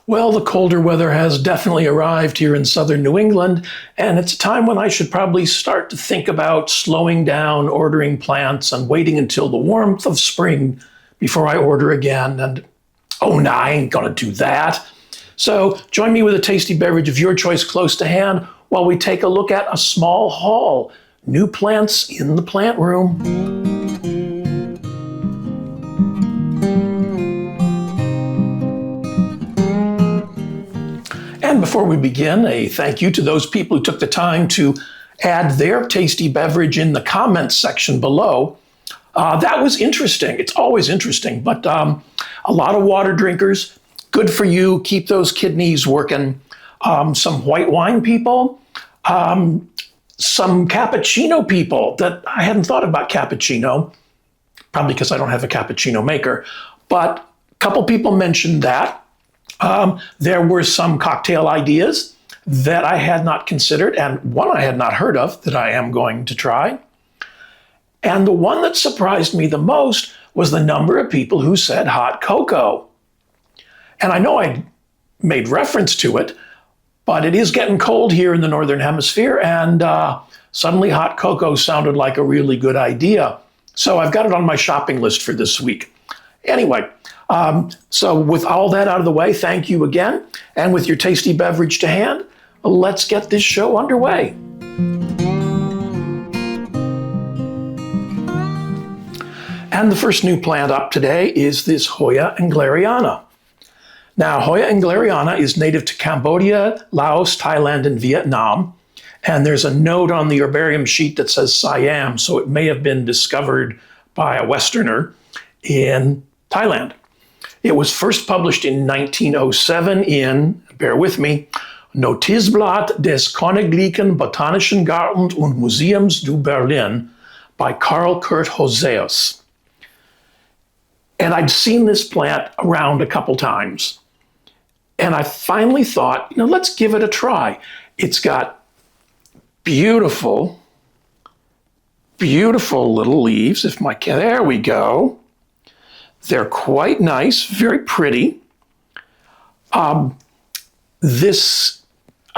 Well, the colder weather has definitely arrived here in southern New England, and it's a time when I should probably start to think about slowing down ordering plants and waiting until the warmth of spring before I order again. And oh, no, I ain't gonna do that. So join me with a tasty beverage of your choice close to hand while we take a look at a small haul. New plants in the plant room. And before we begin, a thank you to those people who took the time to add their tasty beverage in the comments section below. That was interesting. It's always interesting, but a lot of water drinkers, good for you. Keep those kidneys working. Some white wine people, some cappuccino people that I hadn't thought about cappuccino, probably because I don't have a cappuccino maker, but a couple people mentioned that. There were some cocktail ideas that I had not considered, and one I had not heard of that I am going to try. And the one that surprised me the most was the number of people who said hot cocoa. And I know I made reference to it, but it is getting cold here in the Northern Hemisphere, and suddenly hot cocoa sounded like a really good idea. So I've got it on my shopping list for this week. Anyway, so with all that out of the way, thank you again. And with your tasty beverage to hand, let's get this show underway. And the first new plant up today is this Hoya engleriana. Now, Hoya engleriana is native to Cambodia, Laos, Thailand, and Vietnam. And there's a note on the herbarium sheet that says Siam, so it may have been discovered by a Westerner in Thailand. It was first published in 1907 in, bear with me, Notizblatt des Königlichen Botanischen Gartens und Museums zu Berlin by Karl Kurt Hoseus. And I'd seen this plant around a couple times. And I finally thought, let's give it a try. It's got beautiful, beautiful little leaves. There we go. They're quite nice, very pretty. I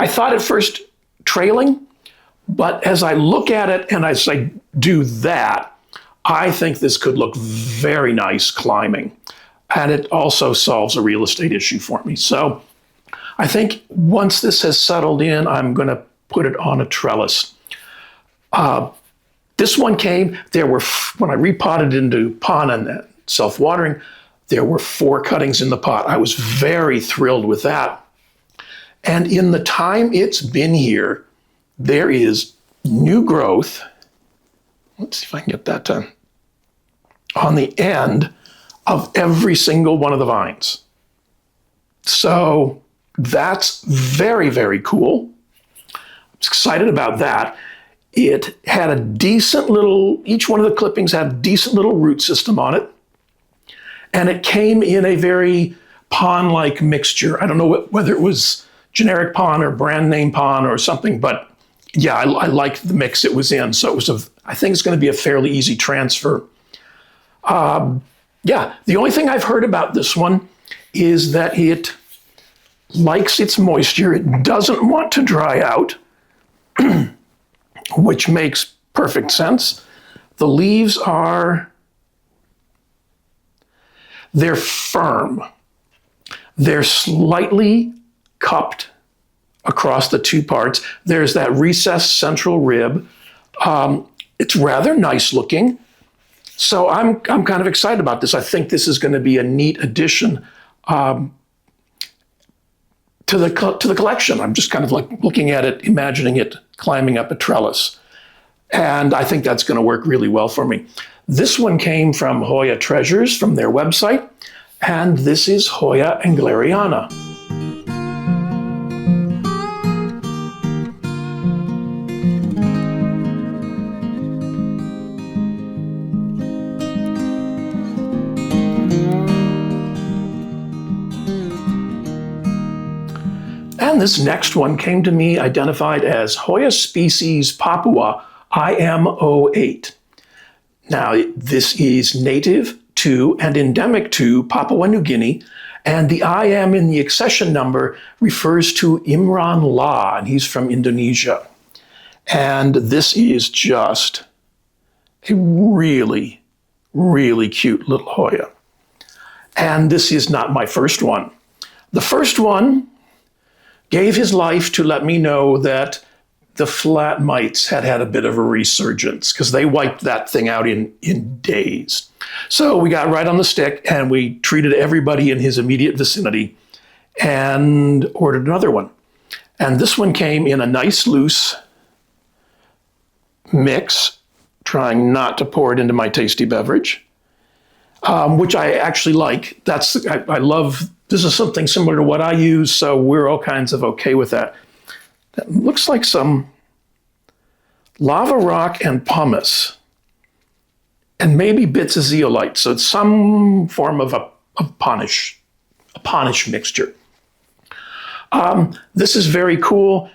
thought at first trailing, but as I look at it and as I do that, I think this could look very nice climbing. And it also solves a real estate issue for me. So I think once this has settled in, I'm going to put it on a trellis. This one came, when I repotted into pond and self-watering, there were 4 cuttings in the pot. I was very thrilled with that. And in the time it's been here, there is new growth. Let's see if I can get that done. On the end of every single one of the vines. So that's very, very cool. I was excited about that. It had each one of the clippings had a decent little root system on it. And it came in a very pond-like mixture. I don't know whether it was generic pond or brand name pond or something, but yeah, I liked the mix it was in. So I think it's going to be a fairly easy transfer. The only thing I've heard about this one is that it likes its moisture. It doesn't want to dry out, which makes perfect sense. The leaves they're firm. They're slightly cupped across the 2 parts. There's that recessed central rib. It's rather nice looking. So I'm kind of excited about this. I think this is going to be a neat addition to the collection. I'm just kind of like looking at it, imagining it climbing up a trellis. And I think that's going to work really well for me. This one came from Hoya Treasures from their website, and this is Hoya engleriana. And this next one came to me identified as Hoya species Papua IM08. Now, this is native to and endemic to Papua New Guinea, And the IM in the accession number refers to Imran La, and he's from Indonesia. And this is just a really, really cute little Hoya. And this is not my first one. The first one gave his life to let me know that the flat mites had had a bit of a resurgence because they wiped that thing out in days. So we got right on the stick and we treated everybody in his immediate vicinity and ordered another one. And this one came in a nice loose mix, trying not to pour it into my tasty beverage, which I actually like. I love, this is something similar to what I use, so we're all kinds of okay with that. That looks like some lava rock and pumice, and maybe bits of zeolite. So it's some form of a ponish mixture. This is very cool.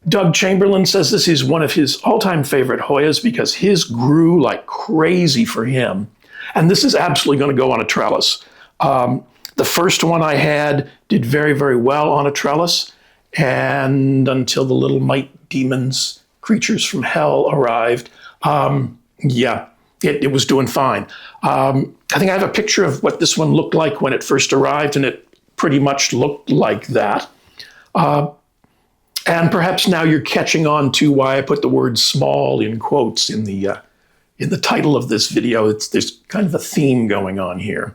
Doug Chamberlain says this is one of his all-time favorite Hoyas because his grew like crazy for him. And this is absolutely going to go on a trellis. The first one I had did very, very well on a trellis, and until the little mite demons, creatures from hell, arrived, it was doing fine. I think I have a picture of what this one looked like when it first arrived, and it pretty much looked like that. And perhaps now you're catching on to why I put the word small in quotes in the title of this video. There's kind of a theme going on here.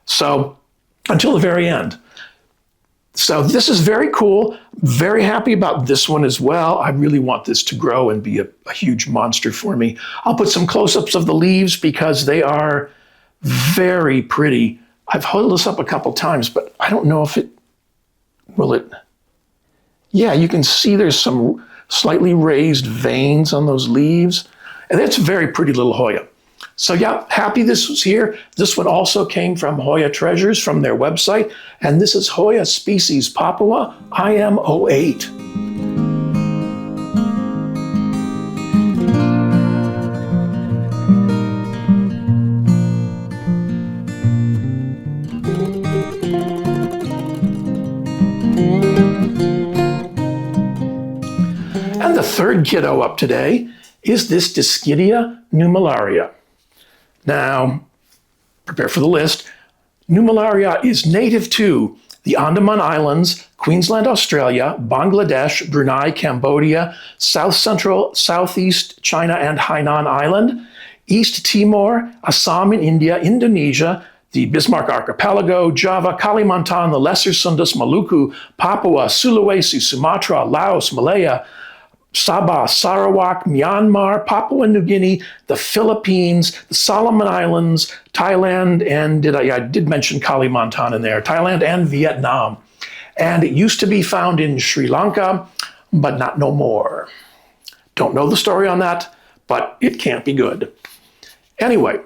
So until the very end. So this is very cool. Very happy about this one as well. I really want this to grow and be a huge monster for me. I'll put some close-ups of the leaves because they are very pretty. I've held this up a couple times, but I don't know if will it. Yeah, you can see there's some slightly raised veins on those leaves. And it's a very pretty little Hoya. So yeah, happy this was here. This one also came from Hoya Treasures from their website. And this is Hoya species Papua IM08. And the third kiddo up today is this Dischidia nummularia. Now, prepare for the list. Nummularia is native to the Andaman Islands, Queensland, Australia, Bangladesh, Brunei, Cambodia, South Central, Southeast China and Hainan Island, East Timor, Assam in India, Indonesia, the Bismarck Archipelago, Java, Kalimantan, the Lesser Sunda, Maluku, Papua, Sulawesi, Sumatra, Laos, Malaya, Sabah, Sarawak, Myanmar, Papua New Guinea, the Philippines, the Solomon Islands, Thailand, and I did mention Kalimantan in there, Thailand and Vietnam. And it used to be found in Sri Lanka, but not no more. Don't know the story on that, but it can't be good. Anyway,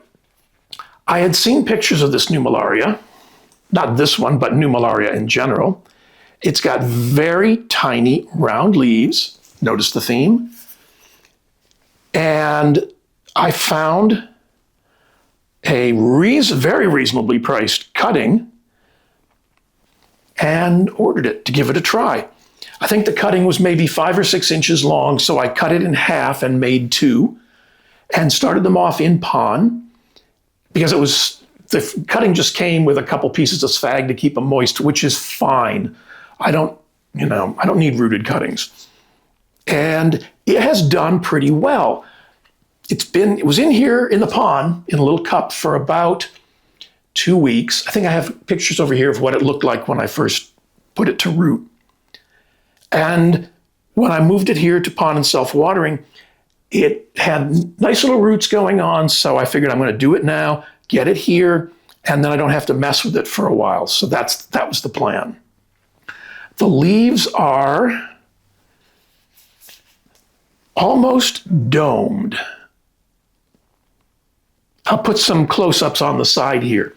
I had seen pictures of this nummularia, not this one, but nummularia in general. It's got very tiny round leaves. Notice the theme. And I found a very reasonably priced cutting and ordered it to give it a try. I think the cutting was maybe 5 or 6 inches long, so I cut it in half and made 2 and started them off in pon because the cutting just came with a couple pieces of sphagnum to keep them moist, which is fine. I don't need rooted cuttings. And it has done pretty well. It was in here in the pond in a little cup for about 2 weeks. I think I have pictures over here of what it looked like when I first put it to root. And when I moved it here to pond and self-watering, it had nice little roots going on. So I figured I'm going to do it now, get it here, and then I don't have to mess with it for a while. So that was the plan. The leaves are almost domed. I'll put some close-ups on the side here,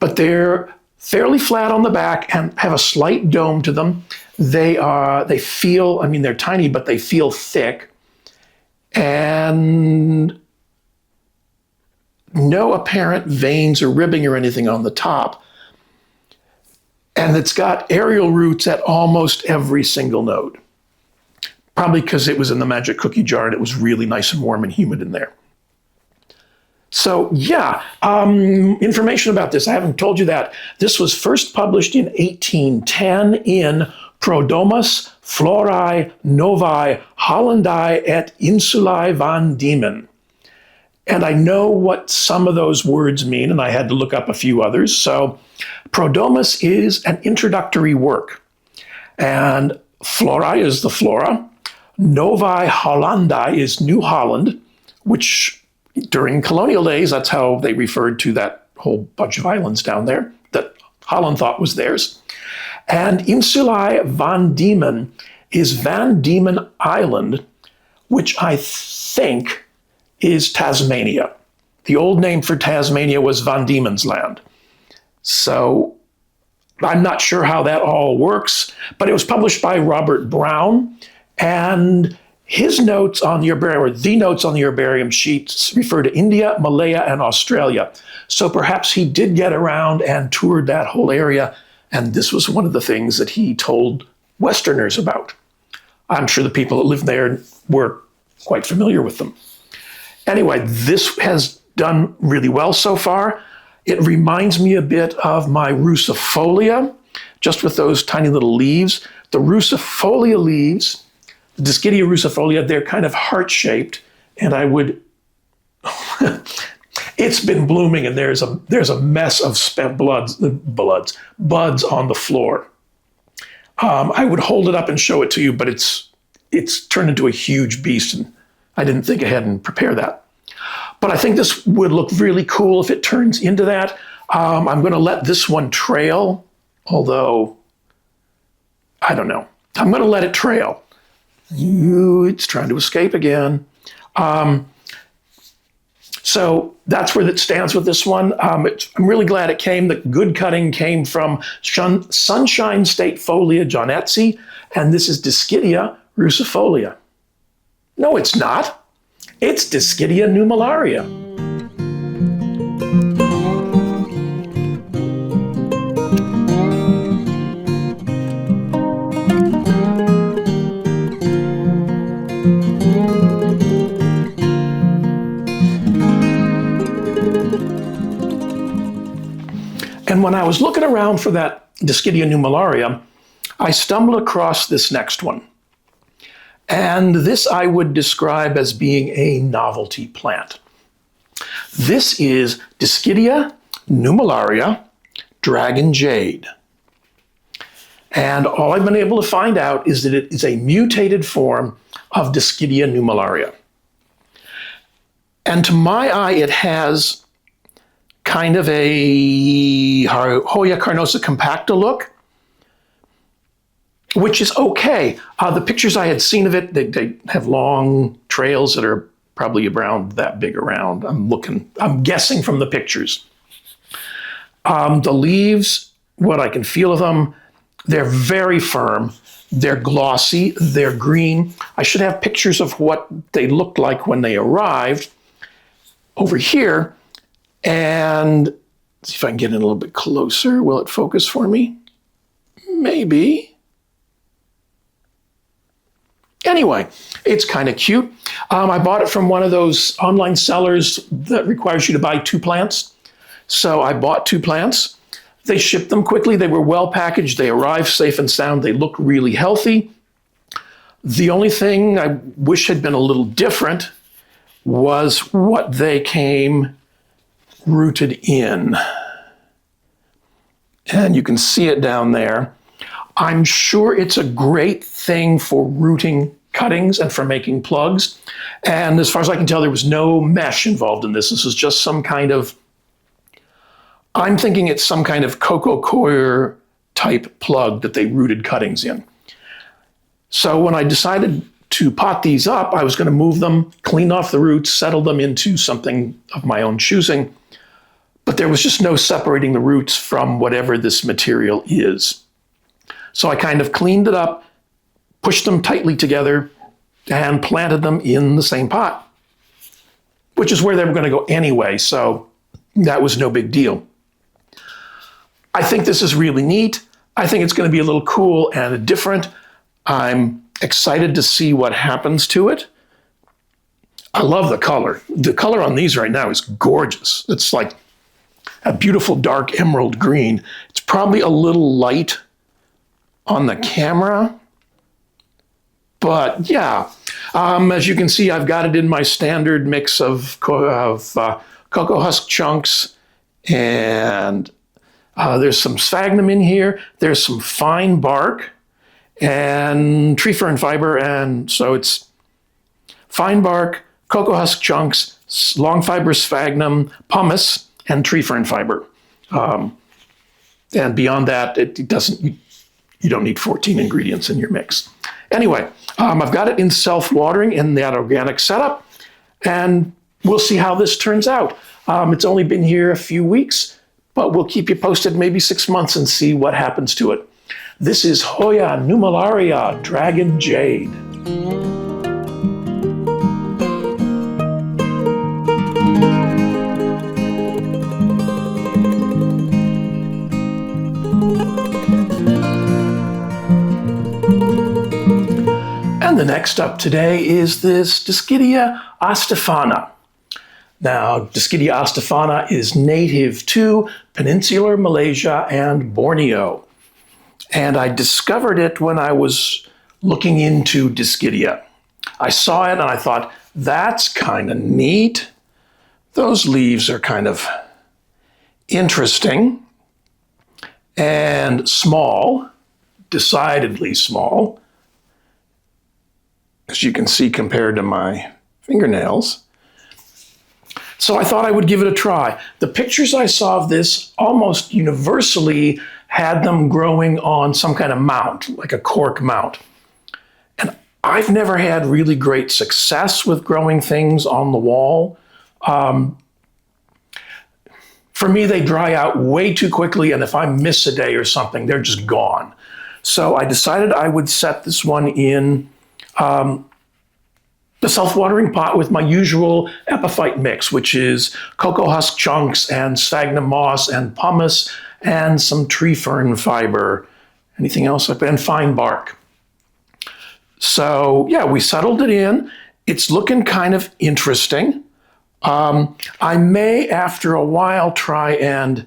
but they're fairly flat on the back and have a slight dome to them. They feel, they're tiny, but they feel thick, and no apparent veins or ribbing or anything on the top. And it's got aerial roots at almost every single node. Probably because it was in the magic cookie jar and it was really nice and warm and humid in there. So yeah, information about this. I haven't told you that. This was first published in 1810 in Prodromus Florae Novae Hollandi et Insulae van Diemen. And I know what some of those words mean, and I had to look up a few others. So Prodromus is an introductory work. And Florae is the flora. Novae Hollandi is New Holland, which during colonial days, that's how they referred to that whole bunch of islands down there that Holland thought was theirs. And Insulae van Diemen is Van Diemen Island, which I think is Tasmania. The old name for Tasmania was Van Diemen's Land. So I'm not sure how that all works, but it was published by Robert Brown, and his notes on the herbarium, or the notes on the herbarium sheets, refer to India, Malaya, and Australia. So perhaps he did get around and toured that whole area, and this was one of the things that he told Westerners about. I'm sure the people that lived there were quite familiar with them. Anyway, this has done really well so far. It reminds me a bit of my russifolia, just with those tiny little leaves. The russifolia leaves, the Dischidia russifolia, they're kind of heart-shaped, and I would, it's been blooming, and there's a mess of spent buds on the floor. I would hold it up and show it to you, but it's turned into a huge beast, and I didn't think ahead and prepare that. But I think this would look really cool if it turns into that. I'm going to let this one trail, although, I don't know. I'm going to let it trail. It's trying to escape again. So that's where it stands with this one. I'm really glad it came. The good cutting came from Sunshine State Foliage on Etsy, and this is Dischidia russifolia. No, it's not. It's Dischidia nummularia. And when I was looking around for that Dischidia nummularia, I stumbled across this next one. And this I would describe as being a novelty plant. This is Dischidia nummularia Dragon Jade. And all I've been able to find out is that it is a mutated form of Dischidia nummularia. And to my eye, it has kind of a Hoya carnosa compacta look, which is okay. The pictures I had seen of it, they have long trails that are probably around that big around. I'm guessing from the pictures. The leaves, what I can feel of them, they're very firm. They're glossy, they're green. I should have pictures of what they looked like when they arrived over here. And see if I can get in a little bit closer. Will it focus for me? Maybe. Anyway, it's kind of cute. I bought it from one of those online sellers that requires you to buy 2 plants. So I bought 2 plants. They shipped them quickly. They were well packaged. They arrived safe and sound. They look really healthy. The only thing I wish had been a little different was what they came rooted in. And you can see it down there. I'm sure it's a great thing for rooting cuttings and for making plugs. And as far as I can tell, there was no mesh involved in this. This is just some kind of, I'm thinking it's some kind of cocoa coir type plug that they rooted cuttings in. So when I decided to pot these up, I was going to move them, clean off the roots, settle them into something of my own choosing. But there was just no separating the roots from whatever this material is. So I kind of cleaned it up, pushed them tightly together, and planted them in the same pot, which is where they were going to go anyway, so that was no big deal. I think this is really neat. I think it's going to be a little cool and different. I'm excited to see what happens to it. I love the color. The color on these right now is gorgeous. It's like a beautiful dark emerald green. It's probably a little light on the camera, but yeah. As you can see, I've got it in my standard mix of cocoa husk chunks, and there's some sphagnum in here. There's some fine bark and tree fern fiber, and so it's fine bark, cocoa husk chunks, long fiber sphagnum, pumice, and tree fern fiber. And beyond that, it doesn't. You don't need 14 ingredients in your mix. Anyway, I've got it in self-watering in that organic setup, and we'll see how this turns out. It's only been here a few weeks, but we'll keep you posted maybe 6 months and see what happens to it. This is Hoya nummularia, Dragon Jade. And the next up today is this Dischidia astephana. Now, Dischidia astephana is native to peninsular Malaysia and Borneo. And I discovered it when I was looking into Dischidia. I saw it and I thought, that's kind of neat. Those leaves are kind of interesting and small, decidedly small, as you can see compared to my fingernails. So I thought I would give it a try. The pictures I saw of this almost universally had them growing on some kind of mount, like a cork mount. And I've never had really great success with growing things on the wall. For me, they dry out way too quickly, and if I miss a day or something, they're just gone. So I decided I would set this one in the self-watering pot with my usual epiphyte mix, which is cocoa husk chunks and sphagnum moss and pumice and some tree fern fiber. Anything else? And fine bark. So yeah, we settled it in. It's looking kind of interesting. I may, after a while, try and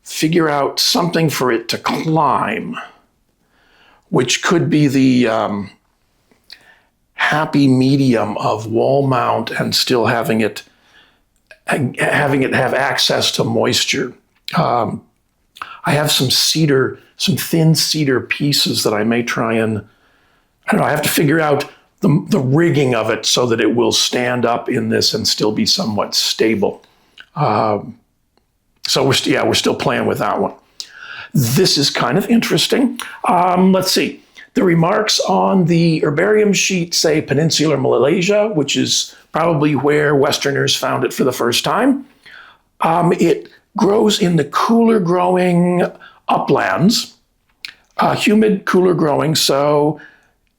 figure out something for it to climb, which could be the happy medium of wall mount and still having it have access to moisture. I have some thin cedar pieces that I may try and, I don't know, I have to figure out the rigging of it so that it will stand up in this and still be somewhat stable. So we're still playing with that one. This is kind of interesting. Let's see. The remarks on the herbarium sheet say Peninsular Malaysia, which is probably where Westerners found it for the first time. It grows in the cooler growing uplands, humid, cooler growing, so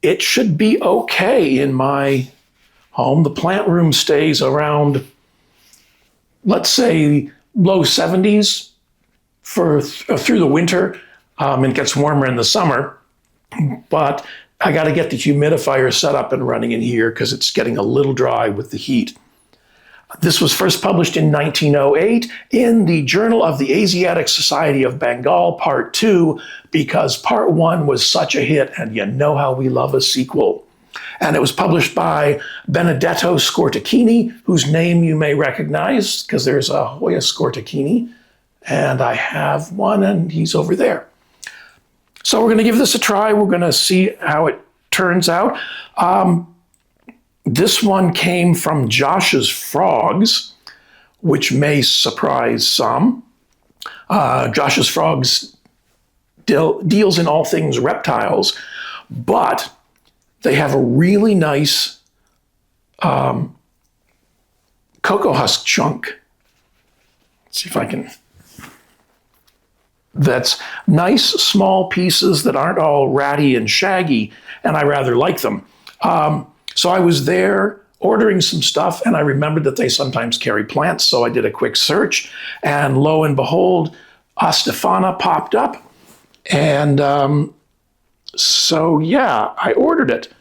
it should be okay in my home. The plant room stays around, let's say, low 70s through the winter. It gets warmer in the summer. But I got to get the humidifier set up and running in here because it's getting a little dry with the heat. This was first published in 1908 in the Journal of the Asiatic Society of Bengal, Part 2, because Part 1 was such a hit, and you know how we love a sequel. And it was published by Benedetto Scortacchini, whose name you may recognize because there's a Hoya Scortacchini, and I have one, and he's over there. So we're going to give this a try. We're going to see how it turns out. This one came from Josh's Frogs, which may surprise some. Josh's Frogs deals in all things reptiles, but they have a really nice cocoa husk chunk. Let's see if I can... That's nice, small pieces that aren't all ratty and shaggy, and I rather like them. So I was there ordering some stuff, and I remembered that they sometimes carry plants, so I did a quick search, and lo and behold, astephana popped up, And so, yeah, I ordered it.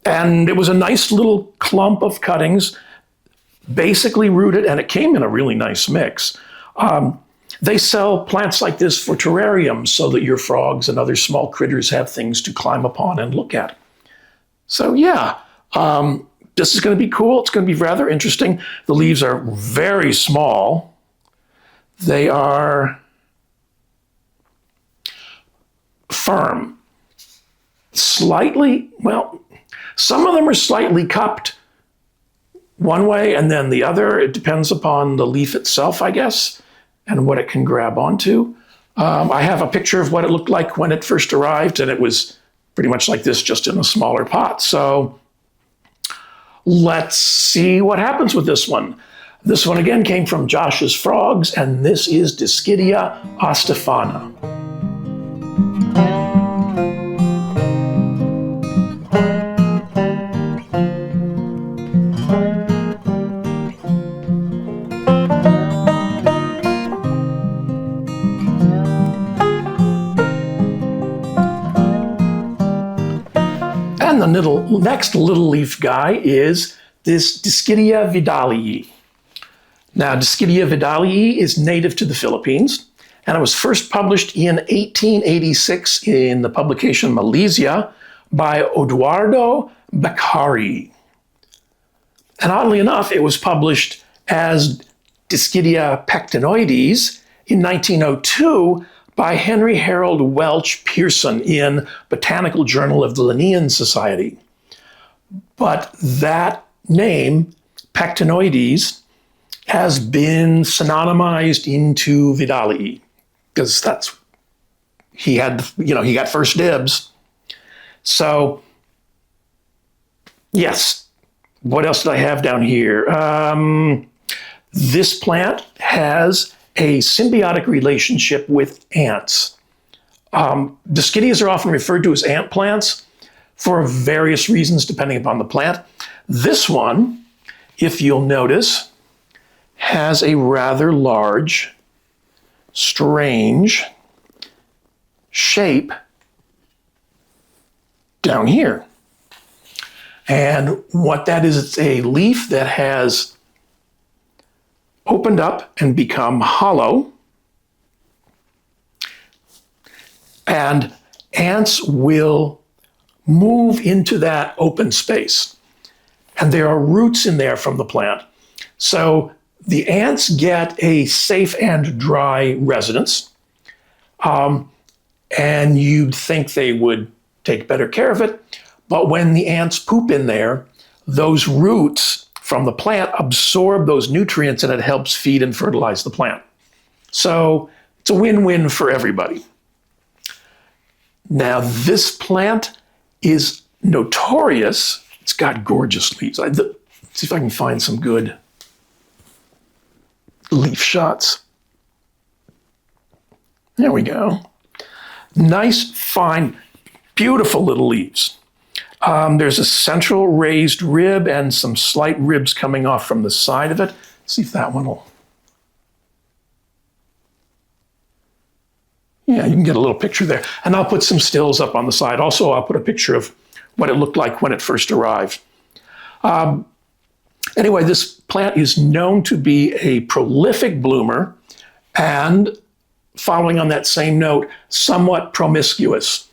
And it was a nice little clump of cuttings, basically rooted, and it came in a really nice mix. They sell plants like this for terrariums so that your frogs and other small critters have things to climb upon and look at. So yeah, this is going to be cool. It's going to be rather interesting. The leaves are very small. They are firm. Slightly, well, some of them are slightly cupped one way and then the other. It depends upon the leaf itself, I guess, and what it can grab onto. I have a picture of what it looked like when it first arrived, and it was pretty much like this, just in a smaller pot. So let's see what happens with this one. This one again came from Josh's Frogs, and this is Dischidia astephana. And the next little leaf guy is this Dischidia vidalii. Now, Dischidia vidalii is native to the Philippines, and it was first published in 1886 in the publication Malaysia by Eduardo Beccari. And oddly enough, it was published as Dischidia pectinoides in 1902 by Henry Harold Welch Pearson in Botanical Journal of the Linnean Society. But that name, pectinoides, has been synonymized into vidalii, because that's, he got first dibs. So, yes. What else did I have down here? This plant has a symbiotic relationship with ants. Dischidias are often referred to as ant plants for various reasons depending upon the plant. This one, if you'll notice, has a rather large, strange shape down here. And what that is, it's a leaf that has opened up and become hollow. And ants will move into that open space. And there are roots in there from the plant. So the ants get a safe and dry residence. And you'd think they would take better care of it. But when the ants poop in there, those roots from the plant absorb those nutrients and it helps feed and fertilize the plant. So it's a win-win for everybody. Now, this plant is notorious. It's got gorgeous leaves. Let's see if I can find some good leaf shots. There we go. Nice, fine, beautiful little leaves. There's a central raised rib and some slight ribs coming off from the side of it. Let's see if that one will. Yeah, you can get a little picture there. And I'll put some stills up on the side. Also, I'll put a picture of what it looked like when it first arrived. Anyway, this plant is known to be a prolific bloomer and, following on that same note, somewhat promiscuous.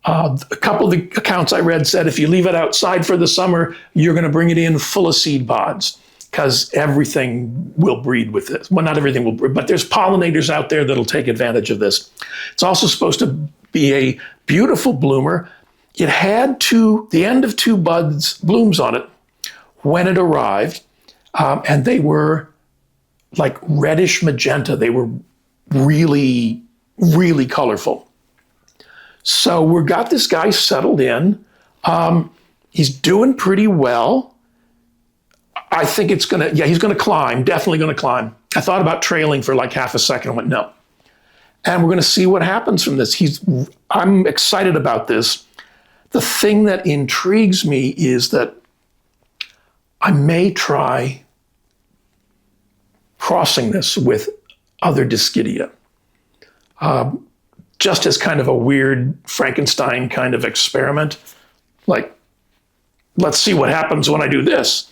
A couple of the accounts I read said if you leave it outside for the summer, you're going to bring it in full of seed pods, because everything will breed with this. Well, not everything will breed, but there's pollinators out there that'll take advantage of this. It's also supposed to be a beautiful bloomer. It had the end of two blooms on it when it arrived, and they were like reddish magenta. They were really, really colorful. So we've got this guy settled in. He's doing pretty well. I think he's going to climb, definitely going to climb. I thought about trailing for like half a second. I went, no. And we're going to see what happens from this. I'm excited about this. The thing that intrigues me is that I may try crossing this with other Dischidia. just as kind of a weird Frankenstein kind of experiment. Like, let's see what happens when I do this.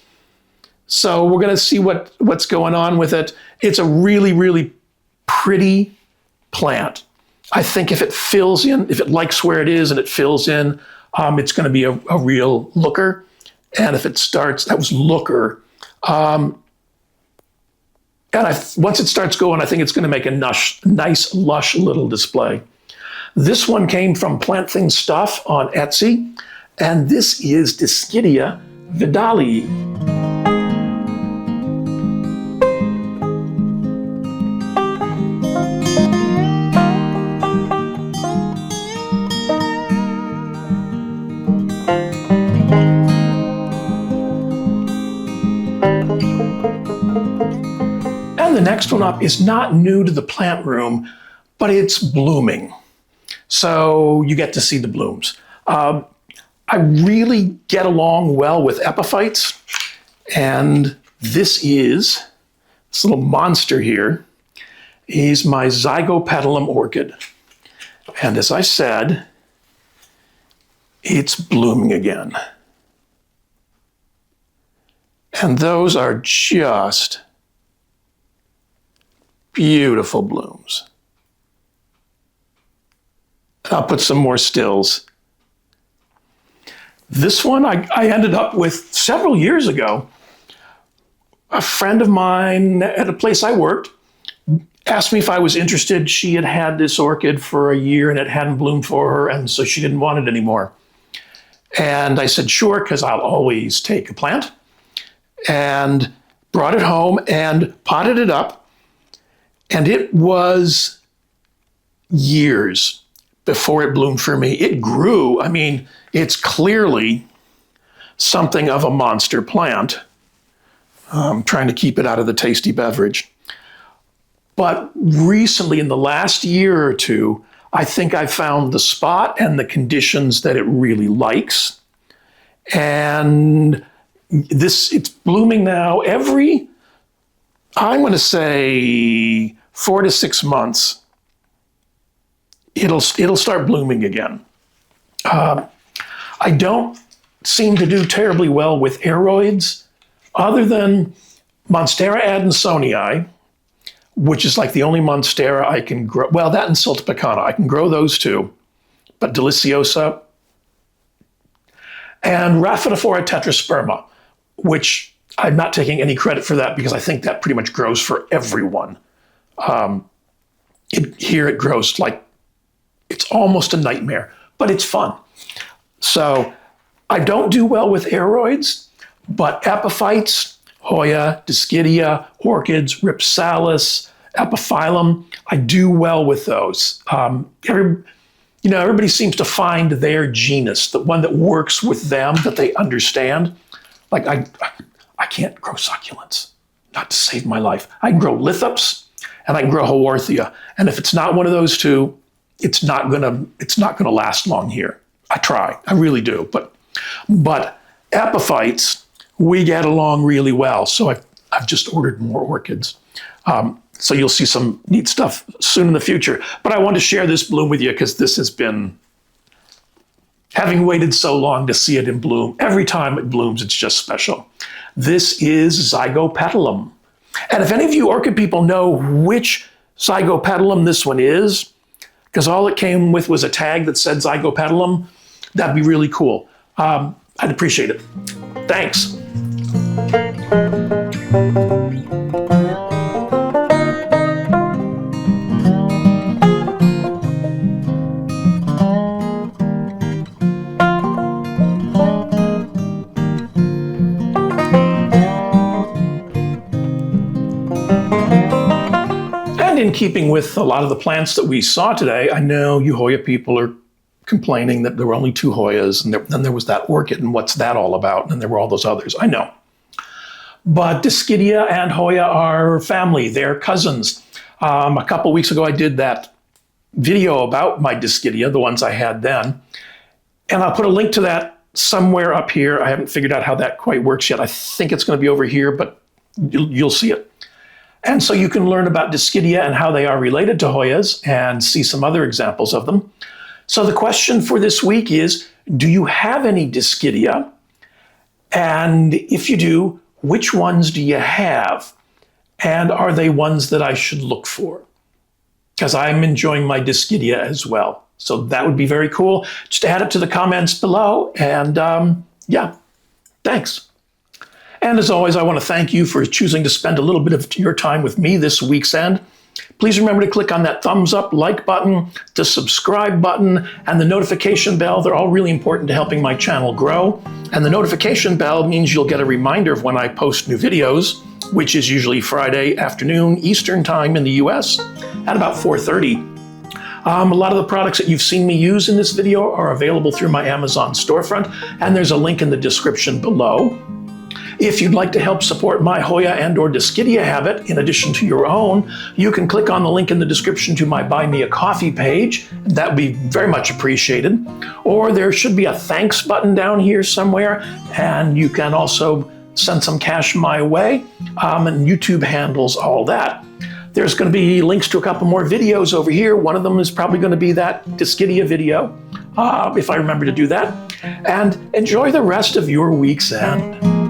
So we're going to see what's going on with it. It's a really, really pretty plant. I think if it fills in, if it likes where it is and it fills in, it's going to be a real looker. And if it starts, that was looker. Once it starts going, I think it's going to make a nice, lush little display. This one came from Plant Things Stuff on Etsy, and this is Dischidia vidalii. And the next one up is not new to the plant room, but it's blooming. So you get to see the blooms. I really get along well with epiphytes. And this little monster here is my Zygopetalum orchid. And as I said, it's blooming again. And those are just beautiful blooms. I'll put some more stills. This one I ended up with several years ago. A friend of mine at a place I worked asked me if I was interested. She had had this orchid for a year and it hadn't bloomed for her, and so she didn't want it anymore. And I said, sure, because I'll always take a plant. And brought it home and potted it up. And it was years before it bloomed for me. It grew. I mean, it's clearly something of a monster plant. I'm trying to keep it out of the tasty beverage. But recently, in the last year or two, I think I found the spot and the conditions that it really likes. And it's blooming now every, I'm going to say, 4 to 6 months. It'll start blooming again. I don't seem to do terribly well with aeroids, other than Monstera adansonii, which is like the only Monstera I can grow. Well, that and Siltepecana, I can grow those too. But Deliciosa and Rhaphidophora tetrasperma, which I'm not taking any credit for that because I think that pretty much grows for everyone. Here it grows like, it's almost a nightmare, but it's fun. So I don't do well with aeroids, but epiphytes, Hoya, Dischidia, orchids, Ripsalis, epiphyllum, I do well with those. Everybody seems to find their genus, the one that works with them, that they understand. Like I can't grow succulents, not to save my life. I can grow lithops and I can grow Haworthia. And if it's not one of those two, it's not gonna last long here. I try, I really do. But epiphytes, we get along really well. So I've just ordered more orchids. So you'll see some neat stuff soon in the future. But I wanted to share this bloom with you because this has been, having waited so long to see it in bloom, every time it blooms, it's just special. This is Zygopetalum. And if any of you orchid people know which Zygopetalum this one is, because all it came with was a tag that said Zygopetalum, that'd be really cool. I'd appreciate it. Thanks. And in keeping with a lot of the plants that we saw today, I know you Hoya people are complaining that there were only 2 Hoyas, and then there was that orchid, and what's that all about? And then there were all those others. I know. But Dischidia and Hoya are family. They're cousins. A couple weeks ago, I did that video about my Dischidia, the ones I had then. And I'll put a link to that somewhere up here. I haven't figured out how that quite works yet. I think it's going to be over here, but you'll see it. And so you can learn about Dischidia and how they are related to Hoyas and see some other examples of them. So the question for this week is, do you have any Dischidia? And if you do, which ones do you have? And are they ones that I should look for? Because I'm enjoying my Dischidia as well. So that would be very cool. Just add it to the comments below. And yeah, thanks. And as always, I want to thank you for choosing to spend a little bit of your time with me this week's end. Please remember to click on that thumbs up, like button, the subscribe button, and the notification bell. They're all really important to helping my channel grow. And the notification bell means you'll get a reminder of when I post new videos, which is usually Friday afternoon Eastern time in the US at about 4:30. A lot of the products that you've seen me use in this video are available through my Amazon storefront, and there's a link in the description below. If you'd like to help support my Hoya and or Dischidia habit, in addition to your own, you can click on the link in the description to my Buy Me a Coffee page. That would be very much appreciated. Or there should be a thanks button down here somewhere, and you can also send some cash my way, and YouTube handles all that. There's going to be links to a couple more videos over here. One of them is probably going to be that Dischidia video, if I remember to do that. And enjoy the rest of your week's end.